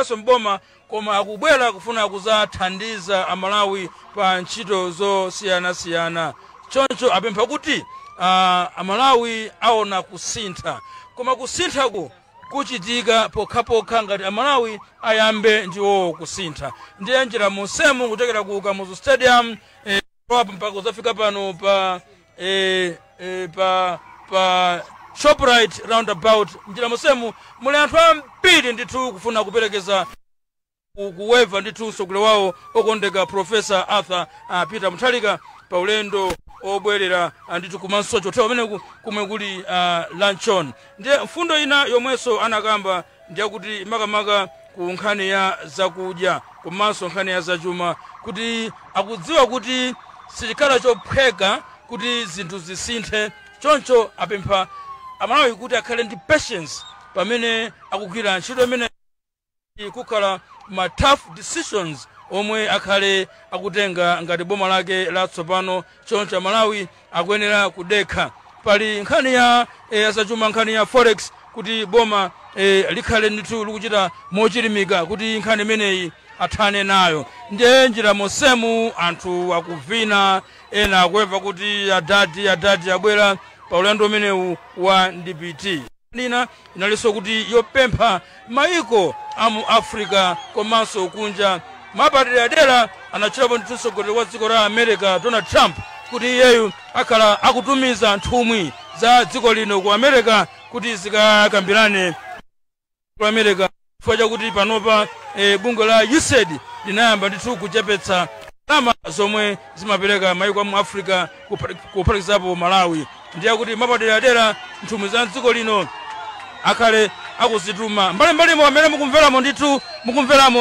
aso mboma koma akubwera kufuna kuzathandiza amalawi pa ntchito zosiyana-siyana. Choncho apempha kuti amalawi aona kusintha, koma kusinthaku kuchitika pokhapokha ngati amalawi ayambe ndiwo kusintha. Ndiye njira monsemu kuchokera ku Kamuzu Stadium mpaka kuzafika pano pa Shoprite roundabout. Njira monsemu muli anthu ambiri ndithu kufuna kuperekeza kuweva ndithu mtsogoleri wawo okondeka Professor Arthur Peter Mutharika pa ulendo obwerera ndithu kumanso chotero pamene kumwe kuli luncheon. Ndiye mfundo ina yomwenso anakamba ndiye kuti makamaka ku nkhani ya zakudya komanso nkhani ya zachuma, kuti akudziwa kuti sichikhala chophweka kuti zinthu zisinthe. Choncho apempha amalawi kuti akhale ndi patience pamene akugwira ntchito imene kukhala ma tough decisions omwe akhale akutenga ngati boma lake latsopano. Choncho amalawi akuyenera kudekha. Pali nkhani ya zachuma, nkhani ya forex, kuti boma likhale ndithu likuchita mochilimika kuti nkhani imeneyi athane nayo. Ndiye njira monsemu anthu akuvina, ena akuweva kuti adadi abwera pa ulendo umenewu wa DPT. Nina inalinso kuti yopempha maiko amu Africa komanso kunja. Mapaderadera anachitapo ndithu mtsogoleri wa dziko la America Donald Trump kuti iyeyu akhala akutumiza nthumwi za dziko lino ku America kuti zikakambirane ku America, chifukwa chakuti panopa bungwe la USAID linayamba ndithu kuchepetsa ndalama zomwe zimapereka maiko amu Africa kuphatikizapo Malawi. Ndiye kuti mapaderadera nthumwi za dziko lino akhale akuzituma. Mbalimbali amene mukumveramo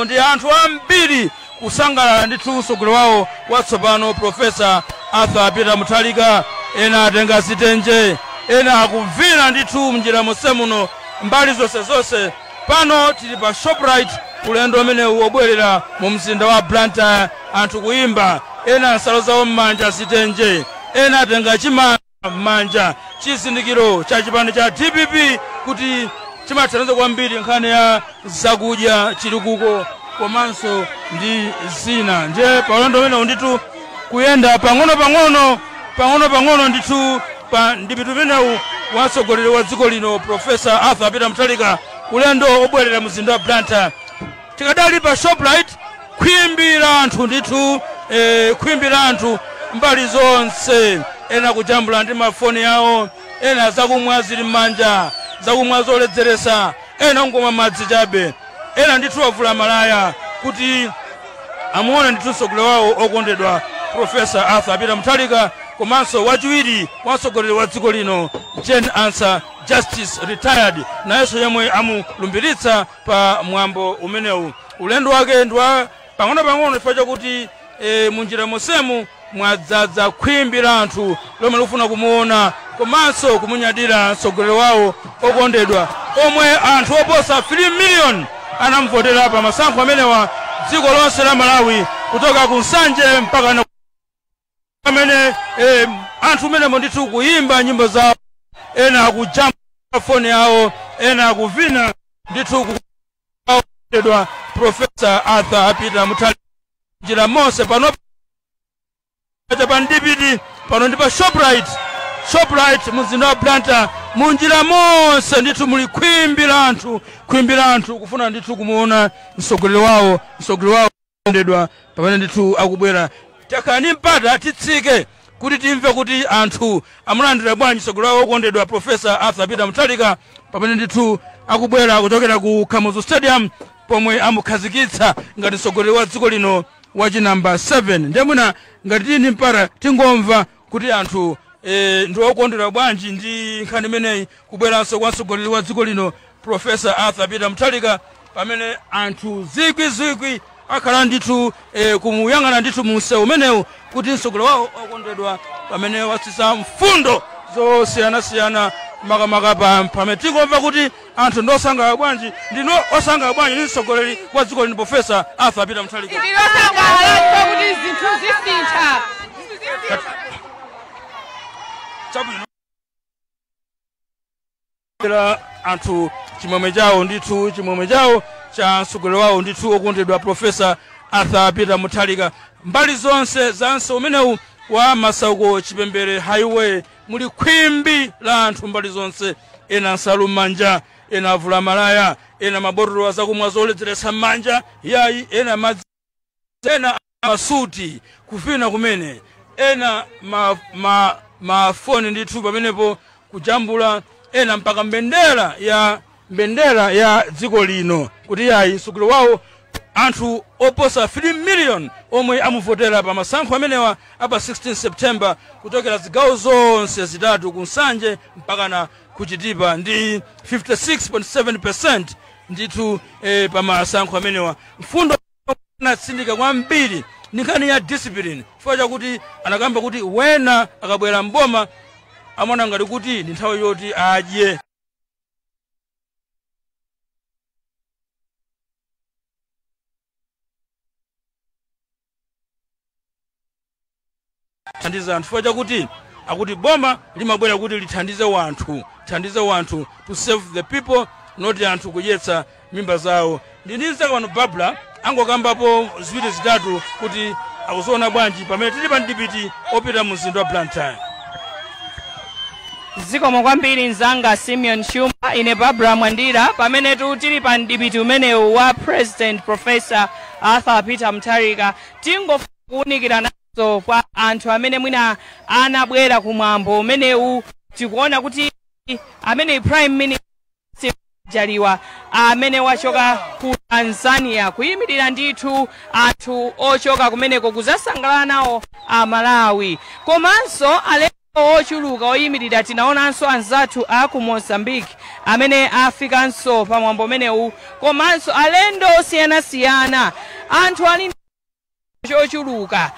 ndi anthu ambiri kusangalala ndithu mtsogoleri wawo watsopano Professor Arthur Peter Mutharika. Ena atenga sitenje, ena akuvina ndithu mnjira monsemuno mbali zonse. Pano tili pa Shoprite ulendo umene wobwerera mu mzinda wa Blantyre, anthu kuimba, ena asalozawo m'manja sitenje, ena atenga chimanga m'manja, chizindikiro cha chipande cha DPP kuti chimathandiza kwambiri nkhani ya zakudya, chilikuko komanso ndi zina. Ndiye pa ulendo umene ndithu kuyenda pang'ono ndithu pa DPT umenewu wa mtsogoleri wa dziko lino Professor Arthur Peter Mutharika, ulendo obwerera mzinda wa Blantyre. Tikadali pa Shoprite kwimbira anthu ndithu, kwimbira anthu mbali zonse, ena kujambula ndi mafoni yawo, ena zakumwa zili m'manja, zakumwa zoledzeresa, ena ngoma madzi chabe, ena ndithu avula malaya kuti amuone ndithu mtsogoleri wawo okondedwa Professor Arthur Peter Mutharika, komanso wachiwiri wa mtsogoleri wa dziko lino Jane Ansah Justice retired, nayenso yemwe amulumbiritsa pa mwambo umenewu. Ulendo wake ndiwa pang'ono chifukwa chakuti munjira monsemu mwadzaza kwimbira anthu lomwe likufuna kumuona komanso kumunyadira mtsogoleri wawo okondedwa, omwe anthu oposa 3 million anamvotera pa masankho amenewa dziko lonse la Malawi, kutoka ku Nsanje mpaka amene anthu umenemo ndithu kuyimba nyimbo zawo, ena akujamba foni yawo, ena akuvina ndithu okondedwa Professor Arthur Peter Mutharika. Njira monse pano pa DPT, pano ndi pa Shoprite mzinda wa Blantyre, munjira monse ndithu muli kwimbira anthu kufuna ndithu kumuona mtsogoleri wawo okondedwa pamene ndithu akubwera. Takani mpata titsike kuti timve kuti anthu amulandira bwanji mtsogoleri wawo okondedwa Professor Arthur Peter Mutharika pamene ndithu akubwera kuchokera ku Kamuzu Stadium, pomwe amukhazikitsa ngati mtsogoleri wa dziko lino wachinamba 7. Ndiye mwina ngati tini mpata tingomva kuti anthu ndi okondedwa bwanji ndi nkhani imeneyi kubweranso kwa mtsogoleri wa dziko lino Professor Arthur Peter Mutharika, pamene anthu zikwi akhala ndithu kumuyang'ana ndithu munsewu umenewu kuti mtsogoleri wawo okondedwa pamene watsitsa mfundo zosiyana-siyana makamaka pamene tingomva kuti anthu ndosangala bwanji, ndino osangala bwanji ndi mtsogoleri wa dziko lino Professor Arthur Peter Mutharika. Ndosangala kuti zinthu zisintha. Chabwino anthu chimwemwe chawo cha mtsogoleri wawo ndithu okondedwa Profesa Arthur Peter Mutharika. Mbali zonse zanso umenewu wa Masauko Chipembere Highway muli khwimbi la anthu mbali zonse, ena nsalu manja, ena avula malaya, ena mabotolo azakumwa zoledzeretsa manja yayi, ena madzi, ena masuti kufina kumene, ena mafoni ndithu pamenepo kujambula, ena mpaka mbendera ya dziko lino kuti yayi mtsogoleri wawo anthu oposa 3 million omwe amuvotera pa masankho amenewa apa 16 September kuchokera zigawo zonse zitatu kunsanje mpaka na kuchitipa ndi 56.7% ndithu pa masankho amenewa. Mfundo natsindika kwambiri nkhani ya discipline chifukwa chakuti anakamba kuti wena akabwera mboma amona ngati kuti ndi nthawi yoti adye. Thandiza anthu chifukwa chakuti akuti boma limabwera kuti lithandize wanthu to save the people, not anthu kudyetsa mimba zawo. Ndiniza pano Babla angokambapo ziwiri zitatu kuti akuzoona bwanji pamene tili pa ndipiti opita mu mzinda wa Blantyre. Zikomo kwambiri nzanga Simeon Shumba, ine Babla Mwandira, pamene tili pa ndipiti umenewu wa President Professor Arthur Peter Mutharika. Tingofunikira nazo kwa anthu amene mwina anabwera kumwambo umenewu. Tikuona kuti amene Prime Minister Jaliwa amene wachoka ku Tanzania kuyimirira ndithu anthu ochoka kumeneko kuzasangalala nawo Malawi. Komanso alendo ochuluka oyimirira tinaonanso anzathu aku Mozambique amene afikanso pamwambo umenewu, komanso alendo osiyanasiyana, anthu ali ochuluka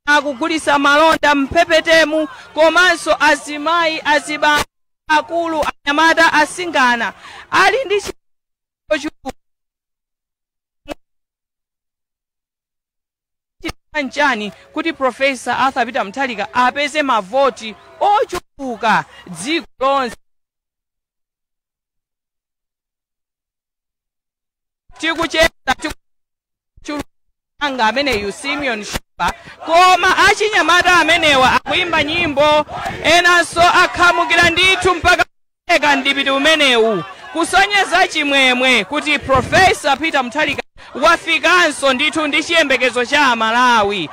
akugulisa malonda mpepetemu, komanso azimayi, azibambo, akulu, anyamata, asingana ali ndi njani kuti Professor Arthur Peter Mutharika apeze mavoti ochuluka dziko lonse. Tikucheza anga amene Simeon Shumba, koma achinyamata amenewa akuimba nyimbo, enanso akhamukira ndithu mpaka eka ndipiti umenewu kusonyeza chimwemwe kuti Professor Peter Mutharika wafikanso ndithu ndi chiyembekezo cha Malawi.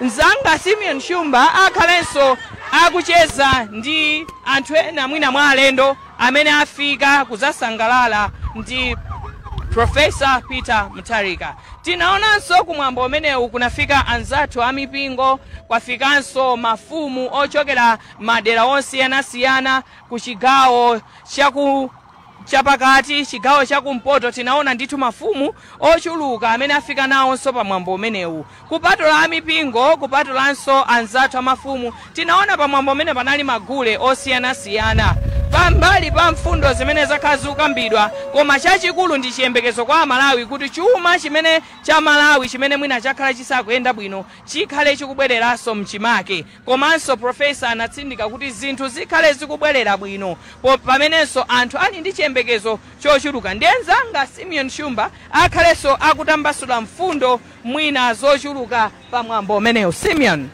Nzanga Simeon Shumba akhalenso akucheza ndi anthu ena mwina mwa alendo amene afika kuzasangalala ndi Professor Peter Mutharika. Tinaonanso kumwambo umenewu kunafika anzathu amipingo, kwafikanso mafumu ochokera madera osiyanasiyana ku chigawo chapakati, chigawo chakumpoto. Tinaona ndithu mafumu ochuluka amene afika nawonso pamwambo umenewu. Kupatula amipingo, kupatulanso anzathu amafumu, tinaona pamwambo umene panali magule osiyanasiyana. Pambali pa mfundo zimene zakhala zikukambidwa, koma chachikulu ndi chiyembekezo kwa Malawi kuti chuma chimene cha Malawi chimene mwina chakhala chisakuyenda bwino chikhale chikubwereranso mchimake. Komanso Professor anatsindika kuti zinthu zikhale zikubwerera bwino pamenenso anthu ali ndi chiyembekezo chochuluka. Ndiye nzanga Simeon Shumba akhalenso akutambasula mfundo mwina zochuluka pamwambo umenewu. Simeon.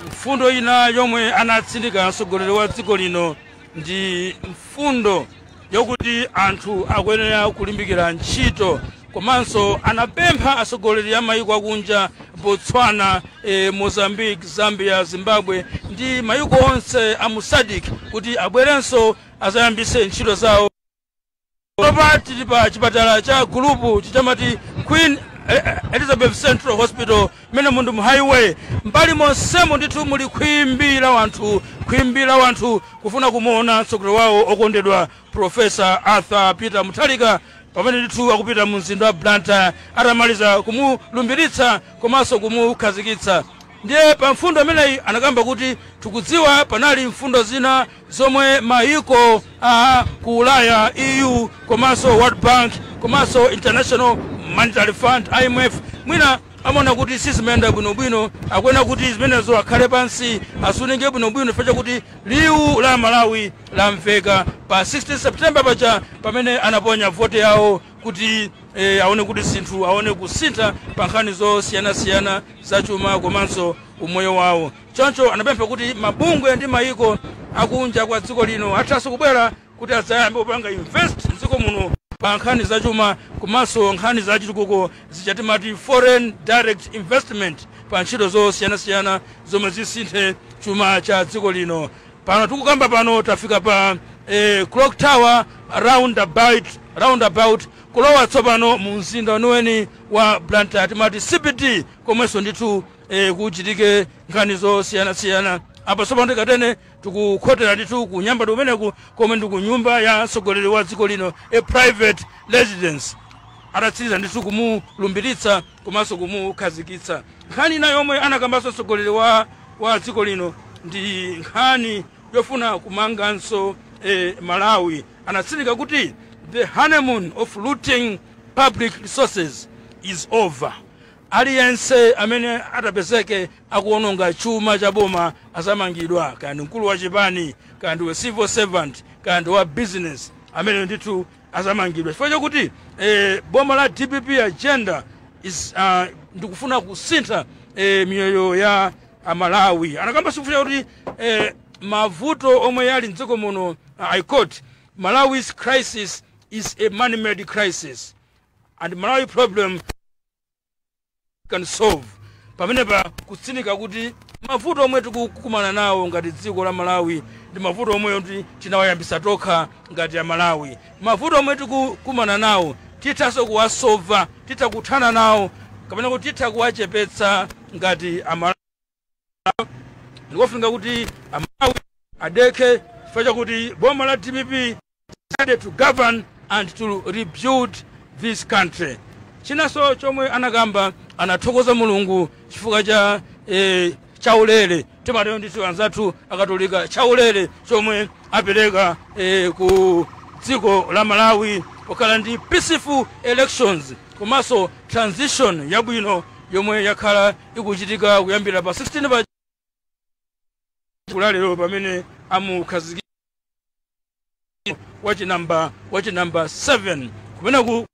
Mfundo ina yomwe anatsindika mtsogoleri wa dziko lino ndi mfundo yokuti anthu akuyenera kulimbikira ntchito, komanso anapempha atsogoleri a mayiko akunja, Botswana, Mozambique, Zambia, Zimbabwe ndi mayiko onse a mu SADC kuti abwerenso azayambise ntchito zawo. Tili pa chipatala cha gulupu chitamati Queen Elizabeth Central Hospital mene mundu mu highway mbali monsemo ndithu muli khwimbi la wanthu kufuna kumuona mtsogoleri wawo okondedwa Professor Arthur Peter Mutharika pamene ndithu akupita mu mzinda wa Blantyre atamaliza kumulumbiritsa komanso kumukhazikitsa. Ndiye pa mfundo ameneyi anakamba kuti tikudziwa panali mfundo zina zomwe mayiko ku Ulaya, EU, komanso World Bank, komanso International Monetary Fund, IMF, mwina amona kuti sizimenda bwinobwino akwena kuti zimenezo akhale pansi asunenge bwinobwino chifukwa kuti liwu la Malawi lamveka pa 16 September paja pamene anaponya vote yawo kuti aone kuti sinthu aone kusintha pa nkhani zosiyanasiyana zachuma komanso umoyo wawo. Choncho anapempha kuti mabungwe ndi mayiko akunja kwa dziko lino athaso kubwera kuti adzayambe kupanga invest mdziko muno pa nkhani zachuma komanso nkhani zachitukuko zichatimati foreign direct investment pa ntchito zosiyanasiyana zomwe zisinthe chuma cha dziko lino. Pano tikukamba pano tafika pa Clock Tower roundabout kulowa tsopano mu mzinda weniweni wa Blantyre timati CBD komwenso ndithu kuchitike nkhani zosiyanasiyana. Apa tsopano tikatene tikukhotera ndithu kunyambadwe kumeneku komwe ndi ku nyumba ya mtsogoleri wa dziko lino a private residence atatsiriza ndithu kumulumbiritsa komanso kumukhazikitsa. Nkhani ina yomwe anakambanso mtsogoleri wa dziko lino ndi nkhani yofuna kumanganso Malawi. Anatsindika kuti the honeymoon of looting public resources is over. Aliyense amene atapezeke akuononga chuma cha boma asamangidwa, kandi mkulu wa chipani, kandi wa civil servant, kandi wa business, amene ndithu asamangidwa. Chifukwa kuti boma la DPP agenda is ndikufuna kusintha miyoyo ya Malawi. Anakamba sifuna kuti mavuto omwe yali mdziko muno I quote, Malawi's crisis is a man-made crisis and Malawi problem can solve. Pamene pa kutsinika kuti mavuto omwe tikukumana nawo ngati dziko la Malawi ndi mavuto omwe kuti tinawayambisa tokha ngati ya Malawi. Mavuto omwe tikukumana nawo tithaso kuwasolva, titakuthana nawo kapena kuti titakuwachepetsa ngati Amalawi. Ndikofunika kuti Amalawi adeke chifukwa kuti boma la DPP decided to govern and to rebuild this country. Chinaso chomwe anakamba anathokoza Mulungu chifukwa cha chaulere timatero ndithu anzathu akatolika chaulere chomwe apereka ku dziko la Malawi pokala ndi peaceful elections komanso transition yabwino yomwe yakhala ikuchitika kuyambira pa 16 pa kulalero pamene amukhazikitsa wachinamba 7 kumene ku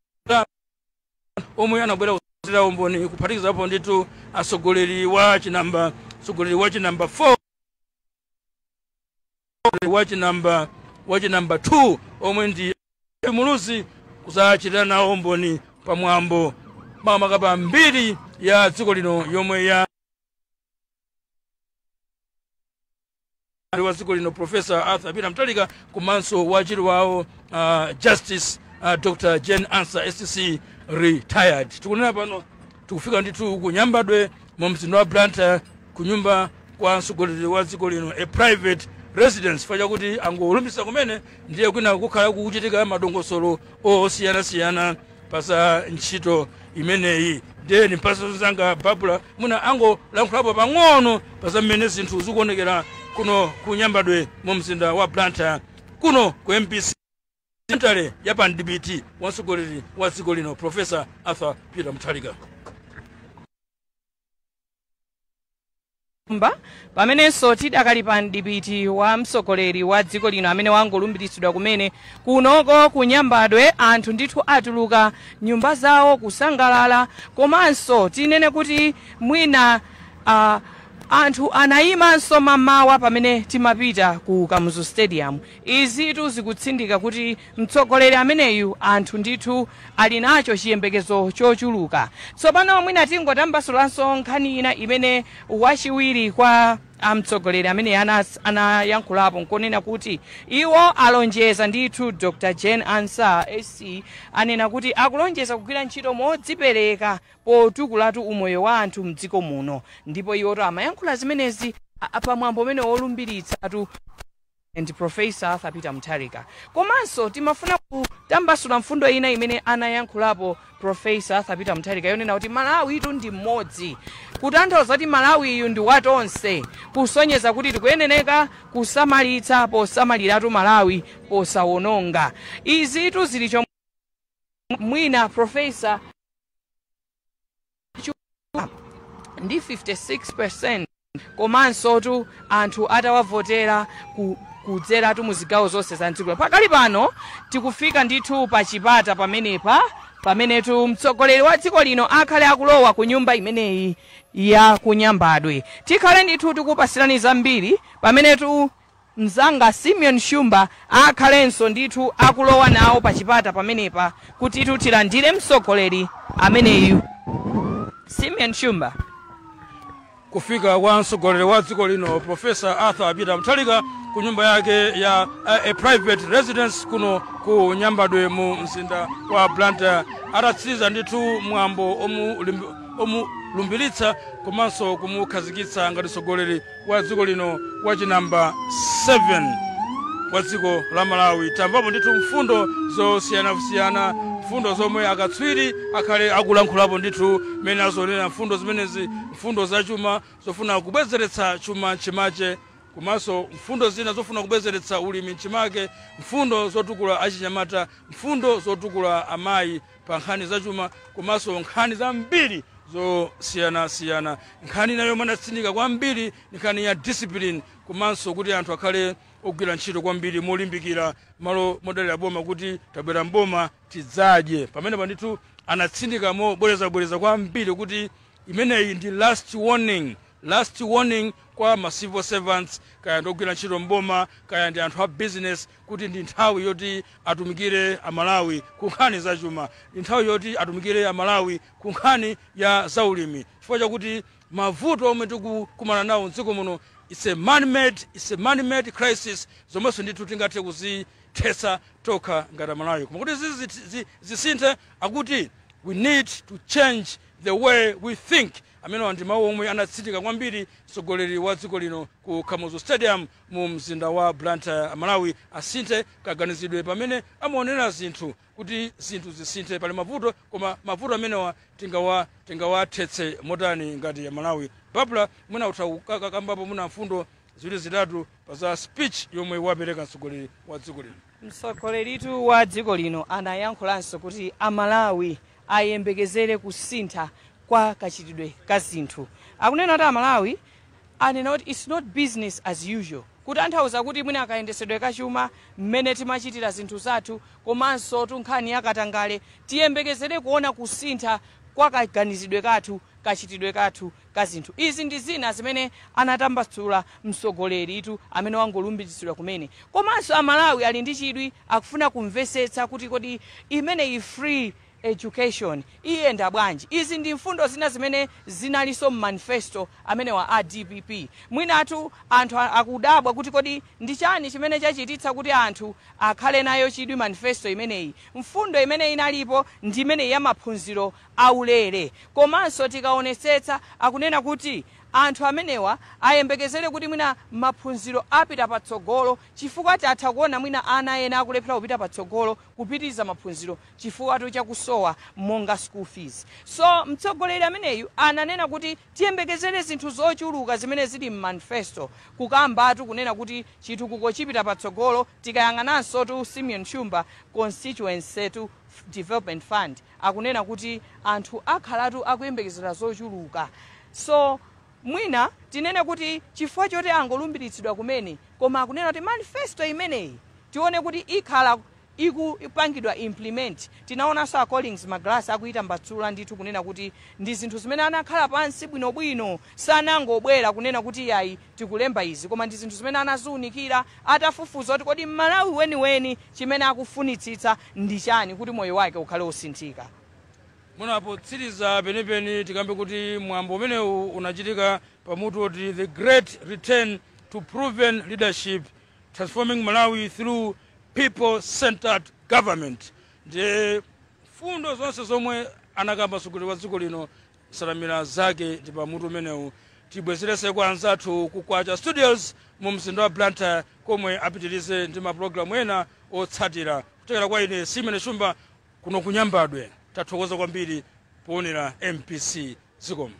omwe anabwera kuzira umboni kuphatikizapo ndithu atsogoleri wa chinamba 4 wachinamba 2 omwe ndi muluzi kuzachitira nawo umboni pamwambo makamaka mbiri ya dziko lino yomwe ya wa dziko lino Professor Arthur Peter Mutharika komanso wachiri wawo Justice Dr. Jane Ansah STC retired. Tikunena pano tikufika ndithu kunyambadwe mu mzinda wa Blantyre kunyumba kwa mtsogoleri wa dziko lino a private residence faja kuti angolumbisa kumene ndiye kwina kukhala kuchitika madongosolo osiyanasiyana pasa ntchito imeneyi. Ndiye ni mpasa zanga Babula muna angolankhulapo pang'ono pasa mmene zinthu zikuonekera kuno kunyambadwe mu mzinda wa Blantyre kuno ku MPC Centre ya pandibiti wa mtsogoleri wa dziko lino Professor Arthur Peter Mutharika. Pamenenso tidakali pa ndibiti wa mtsogoleri wa dziko lino amene wangolumbiritsidwa kumene kunoko kunyambadwe anthu ndithu atuluka nyumba zawo kusangalala komanso tinene kuti mwina anthu anayimanso mamawa pamene timapita ku Kamuzu Stadium. Izi zikutsindika kuti mtsogoleri ameneyu anthu ndithu ali nacho chiyembekezo chochuluka. Tsopano mwina tingotambasulanso nkhani ina imene wachiwiri kwa mtsogoleri amene anayankhulapo nkonena kuti iwo alonjeza ndithu Dr. Jane Ansah SC anena kuti akulonjeza kugwira ntchito modzipereka potukulatu umoyo wa anthu mdziko muno ndipo iwo amayankhula zimenezi pamwambo umene wolumbiritsa and Professor Arthur Peter Mutharika. Komanso timafuna kutambasula mfundo ina imene anayankhulapo Professor Arthur Peter Mutharika yonena kuti Malawi ndi mmodzi. Kutanthauza kuti Malawi ndi watonse. Kusonyeza kuti tikuyenera kusamalitsa posamaliratu Malawi posawononga. Izi zili chomwe mwina Professor ndi 56%, komanso tu anthu atawavotera kudzera tu muzigawo zonse za mdziko. Pakali pano tikufika ndithu pa chipata pamenetu mtsogoleri wa dziko lino akhale akulowa ku nyumba imeneyi ya kunyambadwe. Tikhale ndithu tikupasirani zambiri pamenetu mzanga Simeon Shumba akhalenso ndithu akulowa nawo pa chipata pamenepa kuti tilandire mtsogoleri ameneyu Simeon Shumba. Kufika kwa mtsogoleri wa dziko lino Professor Arthur Peter Mutharika ku nyumba yake ya a private residence kuno ku Nyambadwe mu mzinda wa Blantyre, atatsiriza ndithu mwambo omulumbiritsa komanso kumukhazikitsa ngati mtsogoleri wa dziko lino wachinamba 7 wa dziko la Malawi. Tamvapo ndithu mfundo zosiyanasiyana, mfundo zomwe akatswiri akhale akulankhulapo ndithu mene azonena mfundo zimenezi, mfundo zachuma zofuna kubwezeretsa chuma chimache, komanso mfundo zina zofuna kubwezeretsa ulimi chimake, mfundo zotukula achinyamata, mfundo zotukula amayi pa nkhani zachuma, komanso nkhani zambiri zosiyanasiyana. Nkhani nayo manatsindika kwambiri nkhani ya discipline, komanso kuti anthu akhale ogwira ntchito kwambiri molimbikira malo modalira boma kuti tabwera mboma tidzaje. Pamene pandithu anatsindika mobwereza kwambiri kuti imeneyi ndi last warning kwa ma civil servants, kaya ndogwira ntchito mboma, kaya ndi anthu a business, kuti ndi nthawi yoti atumikire amalawi ku nkhani zachuma, ndi nthawi yoti atumikire amalawi ku nkhani ya zaulimi, chifukwa chakuti mavuto omwe tikukumana nawo mdziko muno it's a man-made crisis zomwenso ndithu tingathe kuzithetsa tokha ngati amalawi. Koma kuti zisinthe akuti we need to change the way we think. Amene ndi mawu omwe anatsindika kwambiri mtsogoleri wa dziko lino ku Kamuzu Stadium mu mzinda wa Blantyre, Malawi, asinthe kaganizidwe pamene amaonera zinthu kuti zinthu zisinthe. Pali mavuto, koma mavuto amenewa tingawathetse motani ngati ya Malawi. Babla muna utaukakambapo muna mfundo ziwiri zitatu pa za speech yomwe wapereka mtsogoleri wa dziko lino. Mtsogoleritu wa dziko lino anayankhulanso kuti amalawi ayembekezere kusintha kwa kachitidwe ka zinthu. Akunena kuti amalawi anena kuti it's not business as usual, kuti anthauza kuti mwina akayendesedwe kachuma mmene timachitira zinthu zathu, komanso tunkhani yakatangale tiyembekezere kuona kusintha kwa kaganizidwe kathu, kachitidwe kathu ka zinthu. Izi ndi zina zimene anatambasula mtsogoleritu amene wangolumbiritsidwa kumene. Komanso amalawi ali ndi chidwi akufuna kumvesetsa kuti kodi imene free education iyenda bwanji. Izi ndi mfundo zina zimene zinaliso manifesto amene wa ADPP. Mwinatu anthu akudabwa kuti kodi ndi chani chimene chachititsa kuti anthu akhale nayo chidwi manifesto imeneyi. Mfundo imene inalipo ndi imene ya maphunziro aulere. Komanso tikaonetsetsa akunena kuti anthu amenewa ayembekezere kuti mwina maphunziro apita patsogolo, chifukwa tatha kuona mwina ana ena akulephera kupita patsogolo kupitiriza maphunziro chifukwa chakusowa monga school fees. So mtsogoleri ameneyu ananena kuti tiyembekezere zinthu zochuluka zimene zili manifesto, kukambatu kunena kuti chitukuko chipita patsogolo. Tikayang'ananso tu Simeon Shumba constituency to development fund akunena kuti anthu akhalatu akuyembekezera zochuluka. So mwina tinene kuti chifukwa choti angolumbiritsidwa kumene, koma akunena kuti manifesto imeneyi tione kuti ikhala ikupangidwa implement. Tinaonanso a Collins Magrasa akuita mbatsula ndithu kunena kuti ndi zinthu zimene anakhala pansi bwinobwino, sanangobwera kunena kuti yayi tikulemba izi, koma ndi zinthu zimene anaziunikira atafufuza kuti kodi Malawi weniweni chimene akufunitsitsa ndi chani kuti moyo wake ukhale osinthika. Munapo tsiriza penipeni tikambe kuti mwambo umenewu unachitika pamutu woti the great return to proven leadership transforming Malawi through people-centered government. Ndi fundo zonse zomwe anakamba mtsogoleri wa dziko lino salamira zake ndi pamutu umenewu. Tibwezerese kwa anzathu kukwacha studios mu mzinda wa Blantyre komwe apitirize ndi mapulogalamu ena otsatira. Kuchokera kwa ine Simeon Shumba kuno ku Nyambadwe. Tathokoza kwambiri poonera MPC zikomo.